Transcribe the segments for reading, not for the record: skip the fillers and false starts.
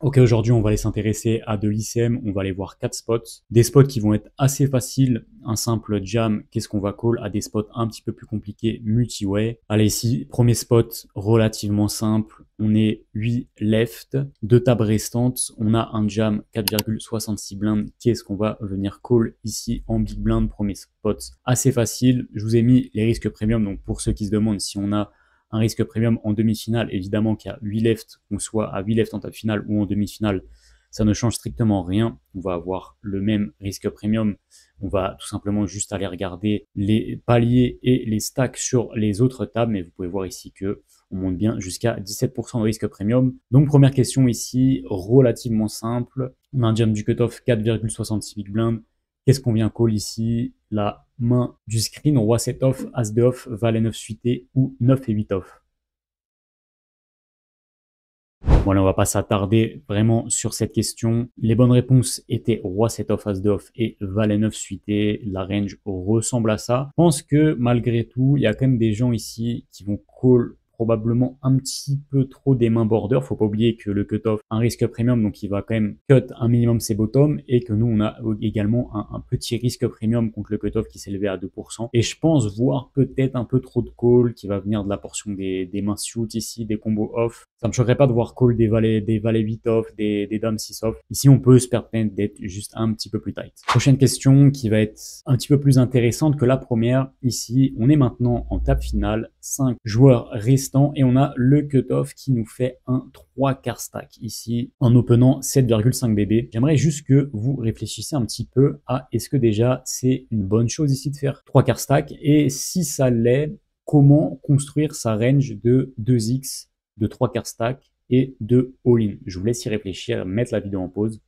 Ok, aujourd'hui, on va aller s'intéresser à de l'ICM. On va aller voir 4 spots. Des spots qui vont être assez faciles. Un simple jam, qu'est-ce qu'on va call, à des spots un petit peu plus compliqués, multi-way. Allez, ici, premier spot relativement simple. On est 8 left. 2 tables restantes. On a un jam 4,66 blindes. Qu'est-ce qu'on va venir call ici en big blind? Premier spot assez facile. Je vous ai mis les risques premium. Donc, pour ceux qui se demandent si on a un risque premium en demi-finale, évidemment qu'il y a 8 left, qu'on soit à 8 left en table finale ou en demi-finale, ça ne change strictement rien. On va avoir le même risque premium. On va tout simplement juste aller regarder les paliers et les stacks sur les autres tables, mais vous pouvez voir ici que on monte bien jusqu'à 17% de risque premium. Donc première question ici, relativement simple. On a un jam du cutoff 4,66 big blind. Qu'est-ce qu'on vient call ici? La main du screen, roi 7 off, as de off, valet 9 suité ou 9 et 8 off. Bon, là, on va pas s'attarder vraiment sur cette question. Les bonnes réponses étaient roi 7 off, as de off et valet 9 suité. La range ressemble à ça. Je pense que malgré tout, il y a quand même des gens ici qui vont call probablement un petit peu trop des mains border. Faut pas oublier que le cutoff a un risque premium, donc il va quand même cut un minimum ses bottoms, et que nous, on a également un petit risque premium contre le cutoff qui s'élevait à 2%. Et je pense voir peut-être un peu trop de call qui va venir de la portion des mains suit ici, des combos off. Ça me choquerait pas de voir call des valets 8 off, des dames 6 off. Ici, on peut se permettre d'être juste un petit peu plus tight. Prochaine question qui va être un petit peu plus intéressante que la première. Ici, on est maintenant en table finale, 5 joueurs restants, et on a le cutoff qui nous fait un 3 quarts stack ici en openant 7,5 bb. J'aimerais juste que vous réfléchissiez un petit peu à est-ce que déjà c'est une bonne chose ici de faire 3 quarts stack, et si ça l'est, comment construire sa range de 2x, de 3 quarts stack et de all-in. Je vous laisse y réfléchir, mettre la vidéo en pause.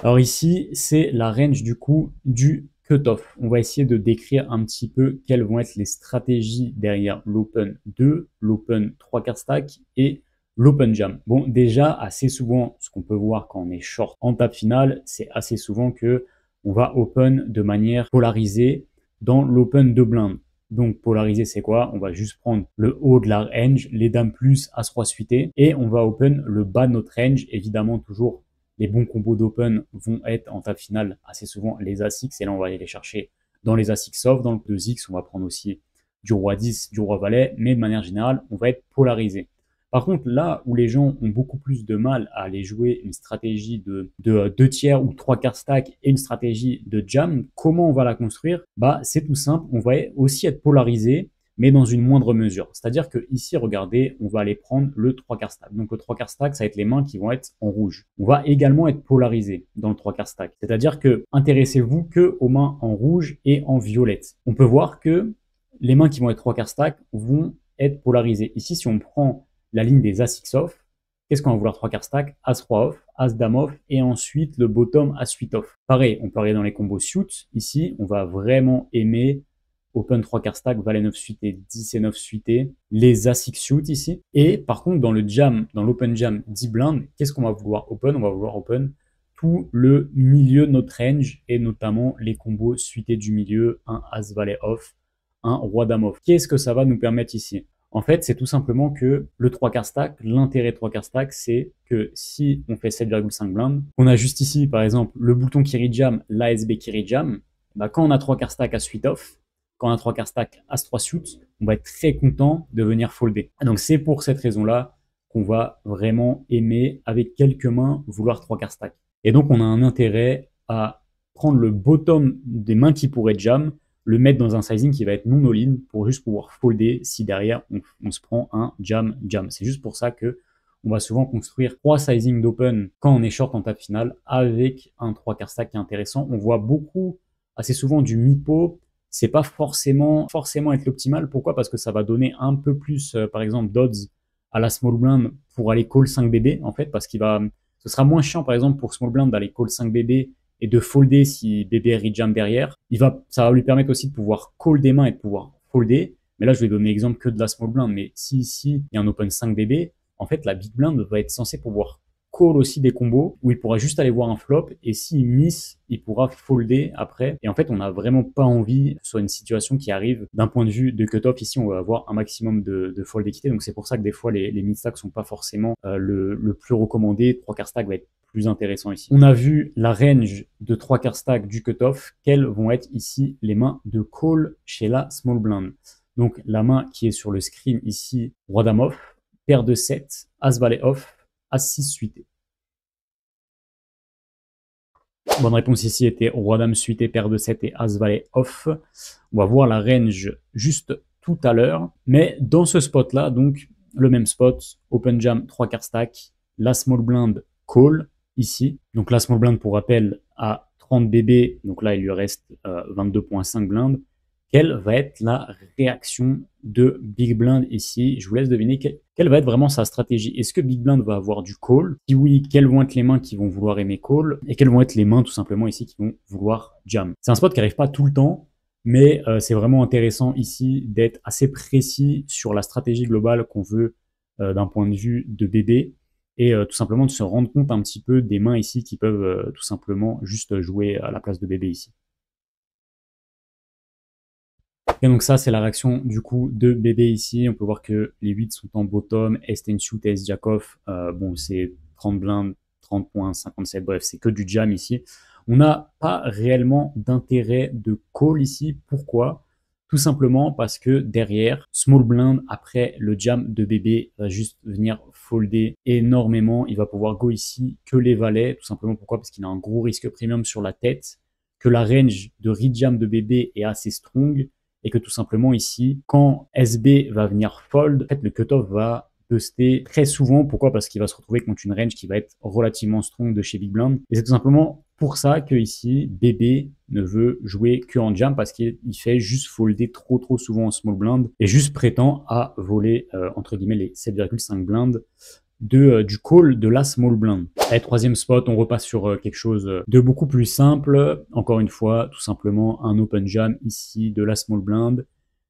Alors ici, c'est la range du coup du cutoff. On va essayer de décrire un petit peu quelles vont être les stratégies derrière l'open 2, l'open 3 quarts stack et l'open jam. Bon, déjà, assez souvent, ce qu'on peut voir quand on est short en table finale, c'est assez souvent que on va open de manière polarisée dans l'open de blind. Donc polarisé, c'est quoi? On va juste prendre le haut de la range, les dames plus as-roi suité, et on va open le bas de notre range, évidemment toujours les bons combos d'open vont être en table finale assez souvent les As-X, et là on va aller les chercher dans les As-X off. Dans le 2X, on va prendre aussi du roi 10, du roi valet, mais de manière générale, on va être polarisé. Par contre, là où les gens ont beaucoup plus de mal à aller jouer une stratégie de 2 tiers ou 3 quarts stack et une stratégie de jam, comment on va la construire? Bah, c'est tout simple, on va aussi être polarisé, mais dans une moindre mesure. C'est-à-dire que ici, regardez, on va aller prendre le 3 quarts stack. Donc le 3 quarts stack, ça va être les mains qui vont être en rouge. On va également être polarisé dans le 3 quarts stack. C'est-à-dire que intéressez-vous que aux mains en rouge et en violette. On peut voir que les mains qui vont être 3 quarts stack vont être polarisées. Ici, si on prend la ligne des As-X off, qu'est-ce qu'on va vouloir 3 quarts stack? As-Roi off, As-Dame off, et ensuite le bottom As-8 off. Pareil, on peut regarder dans les combos suit. Ici, on va vraiment aimer open 3 quarts stack, valet 9 suité, 10 et 9 suité, les As-X suit ici. Et par contre, dans le jam, dans l'open jam 10 blind, qu'est-ce qu'on va vouloir open? On va vouloir open tout le milieu de notre range, et notamment les combos suités du milieu, un As-Valet off, un Roi-Dame off. Qu'est-ce que ça va nous permettre ici? En fait, c'est tout simplement que le 3 quarts stack, l'intérêt 3 quarts stack, c'est que si on fait 7,5 blind, on a juste ici, par exemple, le bouton qui rejam, l'ASB qui rejam, bah, quand on a 3 quarts stack à suite off, quand on a 3 quarts stack As-3 suit, on va être très content de venir folder. Donc c'est pour cette raison-là qu'on va vraiment aimer, avec quelques mains, vouloir 3 quarts stack. Et donc on a un intérêt à prendre le bottom des mains qui pourraient jam, le mettre dans un sizing qui va être non all-in pour juste pouvoir folder si derrière on se prend un jam. C'est juste pour ça que on va souvent construire 3 sizing d'open quand on est short en table finale avec un 3 quarts stack qui est intéressant. On voit beaucoup, assez souvent, du mi-pot. C'est pas forcément être l'optimal. Pourquoi? Parce que ça va donner un peu plus, par exemple, d'odds à la small blind pour aller call 5 bb, en fait, parce ce sera moins chiant, par exemple, pour small blind d'aller call 5 bb et de folder si bb rejam derrière. Ça va lui permettre aussi de pouvoir call des mains et de pouvoir folder. Mais là, je vais donner l'exemple que de la small blind. Mais si ici, il y a un open 5 bb, en fait, la big blind va être censée pouvoir call aussi des combos où il pourra juste aller voir un flop et s'il miss, il pourra folder après. Et en fait, on n'a vraiment pas envie que ce soit une situation qui arrive d'un point de vue de cutoff. Ici, on va avoir un maximum de fold d'équité. Donc, c'est pour ça que des fois, les mid-stacks sont pas forcément le plus recommandé. 3 quarts stack va être plus intéressant ici. On a vu la range de 3 quarts stack du cutoff. Quelles vont être ici les mains de call chez la small blind? Donc, la main qui est sur le screen ici, roi dame off, paire de 7, as valet off, as 6 suité. Bonne réponse ici était roi dame suité, paire de 7 et as valet off. On va voir la range juste tout à l'heure. Mais dans ce spot là, donc le même spot, open jam 3 quarts stack, la small blind call ici. Donc la small blind pour rappel à 30 bb, donc là il lui reste 22.5 blindes. Quelle va être la réaction de Big Blind ici? Je vous laisse deviner quelle va être vraiment sa stratégie. Est-ce que Big Blind va avoir du call? Si oui, quelles vont être les mains qui vont vouloir aimer call? Et quelles vont être les mains tout simplement ici qui vont vouloir jam? C'est un spot qui n'arrive pas tout le temps, mais c'est vraiment intéressant ici d'être assez précis sur la stratégie globale qu'on veut d'un point de vue de BB. Et tout simplement de se rendre compte un petit peu des mains ici qui peuvent tout simplement juste jouer à la place de BB ici. Et donc ça, c'est la réaction du coup de BB ici. On peut voir que les 8 sont en bottom, Ace shoot, Ace jack off. Bon, c'est 30 blindes, 30.57, bref, c'est que du jam ici. On n'a pas réellement d'intérêt de call ici. Pourquoi? Tout simplement parce que derrière, small blind, après le jam de BB, va juste venir folder énormément. Il va pouvoir go ici que les valets. Tout simplement pourquoi? Parce qu'il a un gros risque premium sur la tête, que la range de rejam de BB est assez strong, et que tout simplement ici, quand SB va venir fold, en fait, le cutoff va buster très souvent. Pourquoi? Parce qu'il va se retrouver contre une range qui va être relativement strong de chez Big Blind. Et c'est tout simplement pour ça que ici, BB ne veut jouer que en jam, parce qu'il fait juste folder trop souvent en small blind et juste prétend à voler entre guillemets les 7,5 blindes du call de la small blind. Allez, troisième spot, on repasse sur quelque chose de beaucoup plus simple. Encore une fois, tout simplement un open jam ici de la small blind.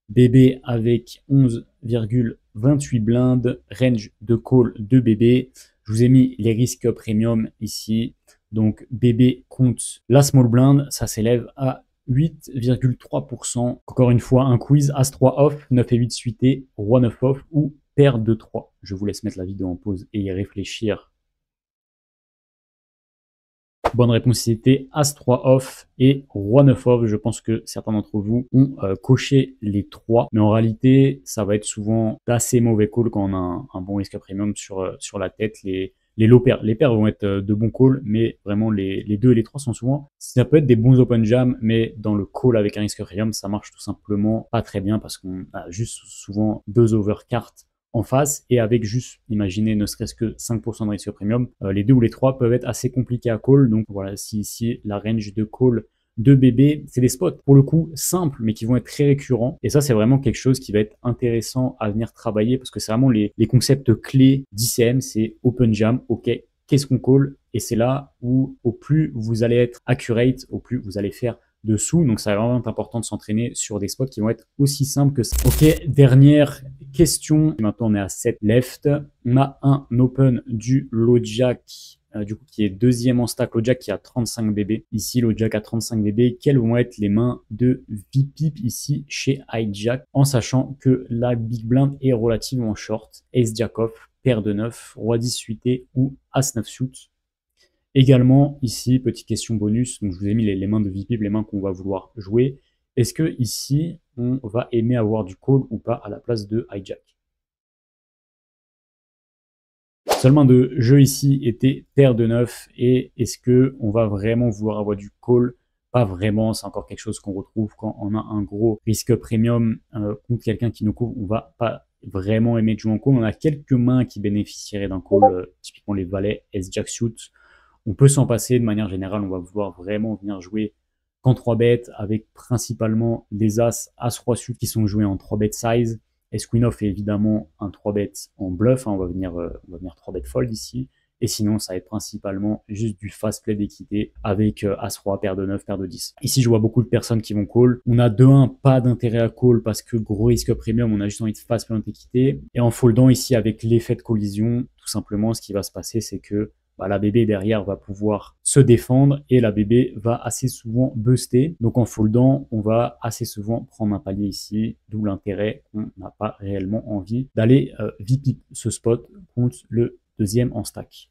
BB avec 11,28 blindes, range de call de BB. Je vous ai mis les risques premium ici. Donc BB compte la small blind, ça s'élève à 8,3%. Encore une fois, un quiz As-3 off, 9 et 8 suité, Roi 9 off ou paire de 3. Je vous laisse mettre la vidéo en pause et y réfléchir. Bonne réponse, c'était As-3 off et Roi 9 off. Je pense que certains d'entre vous ont coché les 3. Mais en réalité, ça va être souvent d'assez mauvais call quand on a un bon risque premium sur la tête. Les low pairs. Les pairs vont être de bons calls, mais vraiment les 2 et les 3 sont souvent... Ça peut être des bons open jam, mais dans le call avec un risque premium, ça marche tout simplement pas très bien parce qu'on a juste souvent 2 overcards en face, et avec juste, imaginez, ne serait-ce que 5% de risque premium, les 2 ou les 3 peuvent être assez compliqués à call. Donc voilà, si ici la range de call de BB, c'est des spots pour le coup simples mais qui vont être très récurrents, et ça c'est vraiment quelque chose qui va être intéressant à venir travailler, parce que c'est vraiment les concepts clés d'ICM. C'est open jam, ok, qu'est-ce qu'on call? Et c'est là où au plus vous allez être accurate, au plus vous allez faire dessous. Donc ça va vraiment être important de s'entraîner sur des spots qui vont être aussi simples que ça. Ok, dernière question. Maintenant on est à 7 left. On a un open du low jack, du coup qui est deuxième en stack, low jack qui a 35 bb. Ici low jack à 35 bb. Quelles vont être les mains de VPIP ici chez hijack, en sachant que la big blind est relativement short? Ace jack off, paire de 9, roi 10 suité ou as 9 suit. Également, ici, petite question bonus, donc je vous ai mis les mains de VPIP, les mains qu'on va vouloir jouer. Est-ce que ici, on va aimer avoir du call ou pas à la place de hijack? Seule main de jeu ici était paire de 9, et est-ce qu'on va vraiment vouloir avoir du call? Pas vraiment, c'est encore quelque chose qu'on retrouve quand on a un gros risque premium contre quelqu'un qui nous couvre. On va pas vraiment aimer de jouer en call. On a quelques mains qui bénéficieraient d'un call, typiquement les valets, S-Jack suit. On peut s'en passer. De manière générale, on va vouloir vraiment venir jouer qu'en 3 bêtes, avec principalement des As, As-Roi suit qui sont joués en 3 bêtes size. Queen off est évidemment un 3 bêtes en bluff, hein, on va venir 3 bêtes fold ici. Et sinon, ça va être principalement juste du fast play d'équité avec As-Roi, paire de 9, paire de 10. Ici, je vois beaucoup de personnes qui vont call. On a de 1, pas d'intérêt à call parce que gros risque premium, on a juste envie de fast play d'équité. Et en foldant ici avec l'effet de collision, tout simplement, ce qui va se passer, c'est que bah, la BB derrière va pouvoir se défendre et la BB va assez souvent buster. Donc en foldant, on va assez souvent prendre un palier ici, d'où l'intérêt qu'on n'a pas réellement envie d'aller VP ce spot contre le deuxième en stack.